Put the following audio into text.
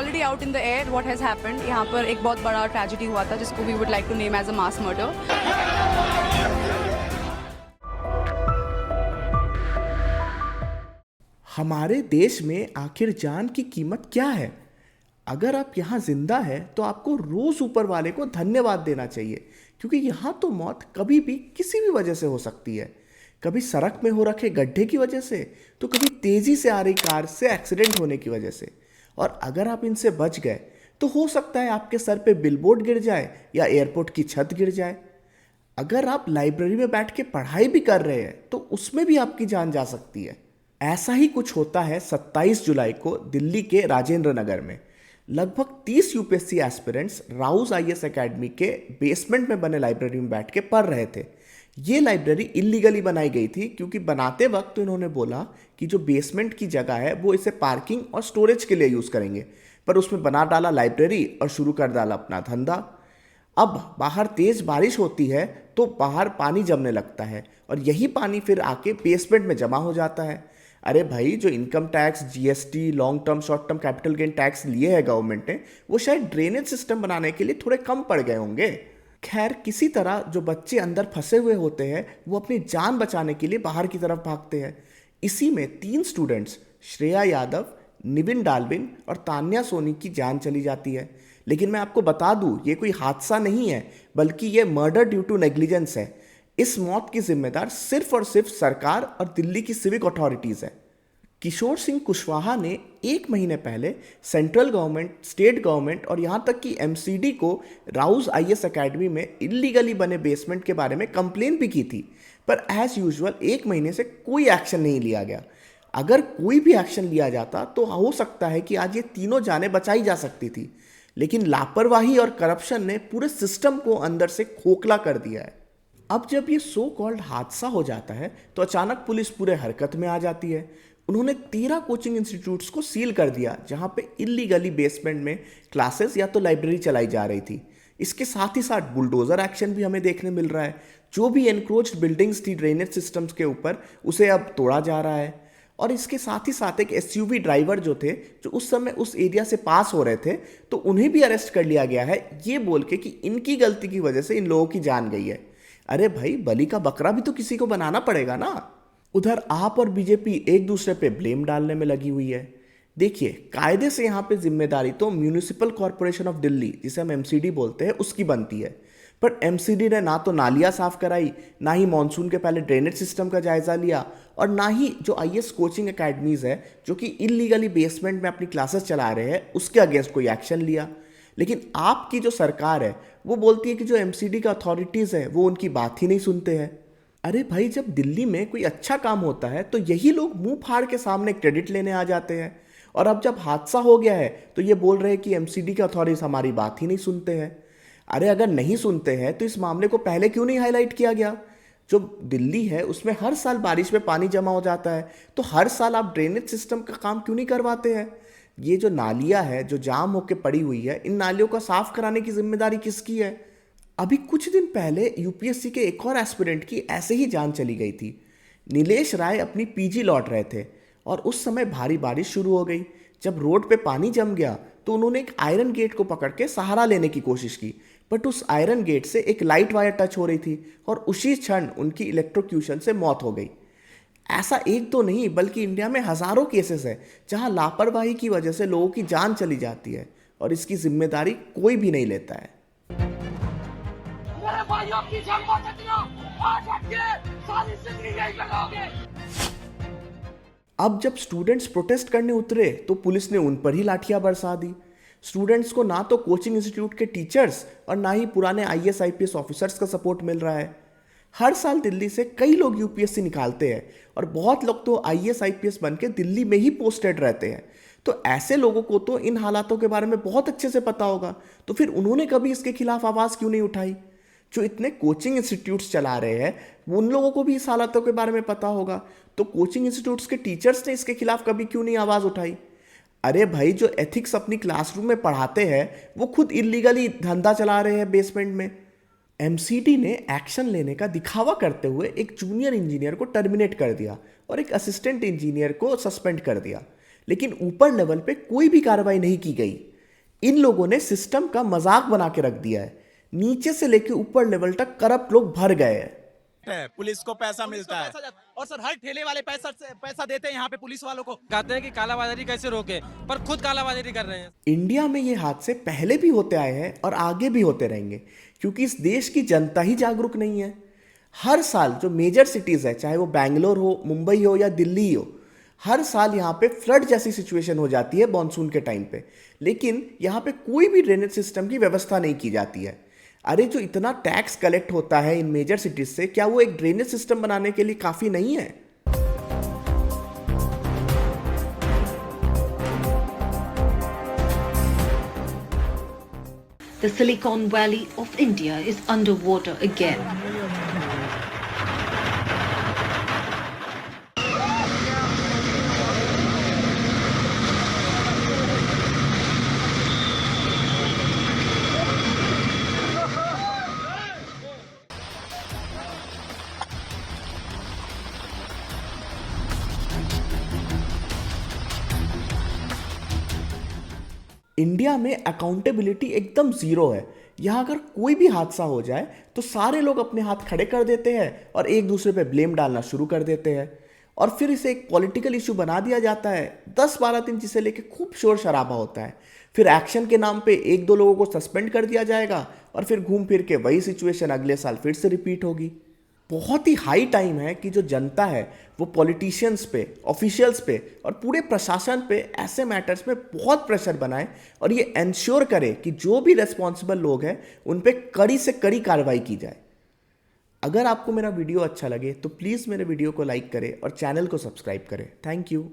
already out in the air what has happened. यहाँ पर एक बहुत बड़ा tragedy हुआ था जिसको we would like to name as a mass murder. हमारे देश में आखिर जान की कीमत क्या है? अगर आप यहाँ जिंदा है तो आपको रोज ऊपर वाले को धन्यवाद देना चाहिए, क्योंकि यहाँ तो मौत कभी भी किसी भी वजह से हो सकती है। कभी सड़क में हो रखे गड्ढे की वजह से, तो कभी तेजी से आ रही कार से एक्सीडेंट होने की वजह से। और अगर आप इनसे बच गए तो हो सकता है आपके सर पे बिलबोर्ड गिर जाए या एयरपोर्ट की छत गिर जाए। अगर आप लाइब्रेरी में बैठ के पढ़ाई भी कर रहे हैं तो उसमें भी आपकी जान जा सकती है। ऐसा ही कुछ होता है 27 जुलाई को दिल्ली के राजेंद्र नगर में। लगभग 30 UPSC aspirants Rouse IAS academy के बेसमेंट में बने लाइब्रेरी में बैठ के पढ़ रहे थे। ये लाइब्रेरी इलीगली बनाई गई थी, क्योंकि बनाते वक्त तो इन्होंने बोला कि जो बेसमेंट की जगह है वो इसे पार्किंग और स्टोरेज के लिए यूज़ करेंगे, पर उसमें बना डाला लाइब्रेरी और शुरू कर डाला अपना धंधा। अब बाहर तेज बारिश होती है तो बाहर पानी जमने लगता है और यही पानी फिर आके बेसमेंट में जमा हो जाता है। अरे भाई, जो income tax, GST, long term short term capital gain tax लिए है गवर्नमेंट ने, वो शायद ड्रेनेज सिस्टम बनाने के लिए थोड़े कम पड़ गए होंगे। खैर, किसी तरह जो बच्चे अंदर फंसे हुए होते हैं वो अपनी जान बचाने के लिए बाहर की तरफ भागते हैं। इसी में 3 स्टूडेंट्स श्रेया यादव, निविन डाल्विन और तान्या सोनी की जान चली जाती है। लेकिन मैं आपको बता दूं, ये कोई हादसा नहीं है, बल्कि ये मर्डर ड्यू टू नेग्लिजेंस है। इस मौत की जिम्मेदार सिर्फ और सिर्फ सरकार और दिल्ली की सिविक अथॉरिटीज़ है। किशोर सिंह कुशवाहा ने 1 महीने पहले सेंट्रल गवर्नमेंट, स्टेट गवर्नमेंट और यहाँ तक कि एमसीडी को राउज आईएएस एकेडमी में इलीगली बने बेसमेंट के बारे में कंप्लेन भी की थी, पर एज यूजुअल 1 महीने से कोई एक्शन नहीं लिया गया। अगर कोई भी एक्शन लिया जाता तो हो सकता है कि आज ये तीनों जानें बचाई जा सकती थी, लेकिन लापरवाही और करप्शन ने पूरे सिस्टम को अंदर से खोखला कर दिया है। अब जब ये सो कॉल्ड हादसा हो जाता है तो अचानक पुलिस पूरे हरकत में आ जाती है। उन्होंने 13 कोचिंग इंस्टीट्यूट्स को सील कर दिया जहां पे इलीगली बेसमेंट में क्लासेस या तो लाइब्रेरी चलाई जा रही थी। इसके साथ ही साथ बुलडोजर एक्शन भी हमें देखने मिल रहा है। जो भी एनक्रोच्ड बिल्डिंग्स थी ड्रेनेज सिस्टम्स के ऊपर, उसे अब तोड़ा जा रहा है। और इसके साथ ही साथ एक एसयूवी ड्राइवर जो थे, जो उस समय उस एरिया से पास हो रहे थे, तो उन्हें भी अरेस्ट कर लिया गया है, ये बोल के कि इनकी गलती की वजह से इन लोगों की जान गई है। अरे भाई, बलि का बकरा भी तो किसी को बनाना पड़ेगा ना। उधर आप और बीजेपी एक दूसरे पे ब्लेम डालने में लगी हुई है। देखिए, कायदे से यहाँ पे जिम्मेदारी तो म्यूनिसिपल कॉरपोरेशन ऑफ दिल्ली, जिसे हम एमसीडी बोलते हैं, उसकी बनती है। पर एमसीडी ने ना तो नालियाँ साफ कराई, ना ही मानसून के पहले ड्रेनेज सिस्टम का जायजा लिया, और ना ही जो आईएएस कोचिंग एकेडमीज है जो कि इलीगली बेसमेंट में अपनी क्लासेस चला रहे हैं, उसके अगेंस्ट कोई एक्शन लिया। लेकिन आपकी जो सरकार है वो बोलती है कि जो एमसीडी का अथॉरिटीज़ है वो उनकी बात ही नहीं सुनते हैं। अरे भाई, जब दिल्ली में कोई अच्छा काम होता है तो यही लोग मुंह फाड़ के सामने क्रेडिट लेने आ जाते हैं, और अब जब हादसा हो गया है तो ये बोल रहे हैं कि एमसीडी के अथॉरिटीज हमारी बात ही नहीं सुनते हैं। अरे, अगर नहीं सुनते हैं तो इस मामले को पहले क्यों नहीं हाईलाइट किया गया? जो दिल्ली है उसमें हर साल बारिश में पानी जमा हो जाता है, तो हर साल आप ड्रेनेज सिस्टम का काम क्यों नहीं करवाते हैं? ये जो नालियाँ है जो जाम होकर पड़ी हुई है, इन नालियों का साफ कराने की जिम्मेदारी किसकी है? अभी कुछ दिन पहले यूपीएससी के एक और एस्पिरेंट की ऐसे ही जान चली गई थी। नीलेश राय अपनी पीजी लौट रहे थे और उस समय भारी बारिश शुरू हो गई। जब रोड पे पानी जम गया तो उन्होंने एक आयरन गेट को पकड़ के सहारा लेने की कोशिश की, बट उस आयरन गेट से एक लाइट वायर टच हो रही थी और उसी क्षण उनकी इलेक्ट्रोक्यूशन से मौत हो गई। ऐसा एक तो नहीं, बल्कि इंडिया में हज़ारों केसेस है जहां लापरवाही की वजह से लोगों की जान चली जाती है और इसकी जिम्मेदारी कोई भी नहीं लेता है। मेरे भाइयों की जान बचाती हो, आज आपके सारी जिंदगी यही लगाओगे। अब जब स्टूडेंट्स प्रोटेस्ट करने उतरे तो पुलिस ने उन पर ही लाठियां बरसा दी। स्टूडेंट्स को ना तो कोचिंग इंस्टीट्यूट के टीचर्स और ना ही पुराने आईएएस आईपीएस ऑफिसर्स का सपोर्ट मिल रहा है। हर साल दिल्ली से कई लोग यूपीएससी निकालते हैं और बहुत लोग तो आईएएस आईपीएस बन के दिल्ली में ही पोस्टेड रहते हैं। तो ऐसे लोगों को तो इन हालातों के बारे में बहुत अच्छे से पता होगा, तो फिर उन्होंने कभी इसके खिलाफ आवाज़ क्यों नहीं उठाई? जो इतने कोचिंग इंस्टीट्यूट्स चला रहे हैं उन लोगों को भी इस हालातों के बारे में पता होगा, तो कोचिंग इंस्टीट्यूट्स के टीचर्स ने इसके खिलाफ कभी क्यों नहीं आवाज़ उठाई? अरे भाई, जो एथिक्स अपनी क्लासरूम में पढ़ाते हैं वो खुद इलीगली धंधा चला रहे हैं बेसमेंट में। एमसीडी ने एक्शन लेने का दिखावा करते हुए एक जूनियर इंजीनियर को टर्मिनेट कर दिया और एक असिस्टेंट इंजीनियर को सस्पेंड कर दिया, लेकिन ऊपर लेवल पे कोई भी कार्रवाई नहीं की गई। इन लोगों ने सिस्टम का मजाक बना के रख दिया है। नीचे से लेके ऊपर लेवल तक करप्ट लोग भर गए हैं। पुलिस को पैसा मिलता है और सर हर ठेले वाले पैसा देते हैं यहाँ पे पुलिस वालों को। कहते हैं कि कालाबाजारी कैसे रोके, पर खुद कालाबाजारी कर रहे हैं। इंडिया में ये हादसे पहले भी होते आए हैं और आगे भी होते रहेंगे, क्योंकि इस देश की जनता ही जागरूक नहीं है। हर साल जो मेजर सिटीज़ है, चाहे वो बैंगलोर हो, मुंबई हो या दिल्ली हो, हर साल यहाँ पे फ्लड जैसी सिचुएशन हो जाती है मॉनसून के टाइम पे, लेकिन यहाँ पे कोई भी ड्रेनेज सिस्टम की व्यवस्था नहीं की जाती है। अरे जो इतना टैक्स कलेक्ट होता है इन मेजर सिटीज से, क्या वो एक ड्रेनेज सिस्टम बनाने के लिए काफ़ी नहीं है? The Silicon Valley of India is underwater again. India में अकाउंटेबिलिटी एकदम ज़ीरो है। यहाँ अगर कोई भी हादसा हो जाए तो सारे लोग अपने हाथ खड़े कर देते हैं और एक दूसरे पे ब्लेम डालना शुरू कर देते हैं, और फिर इसे एक पॉलिटिकल इशू बना दिया जाता है। 10-12 दिन जिसे लेके खूब शोर शराबा होता है, फिर एक्शन के नाम पे 1-2 लोगों को सस्पेंड कर दिया जाएगा और फिर घूम फिर के वही सिचुएशन अगले साल फिर से रिपीट होगी। बहुत ही हाई टाइम है कि जो जनता है वो पॉलिटिशियंस पे, ऑफिशियल्स पे और पूरे प्रशासन पे ऐसे मैटर्स में बहुत प्रेशर बनाए और ये इंश्योर करे कि जो भी रेस्पॉन्सिबल लोग हैं उन पे कड़ी से कड़ी कार्रवाई की जाए। अगर आपको मेरा वीडियो अच्छा लगे तो प्लीज़ मेरे वीडियो को लाइक करें और चैनल को सब्सक्राइब करें। Thank you.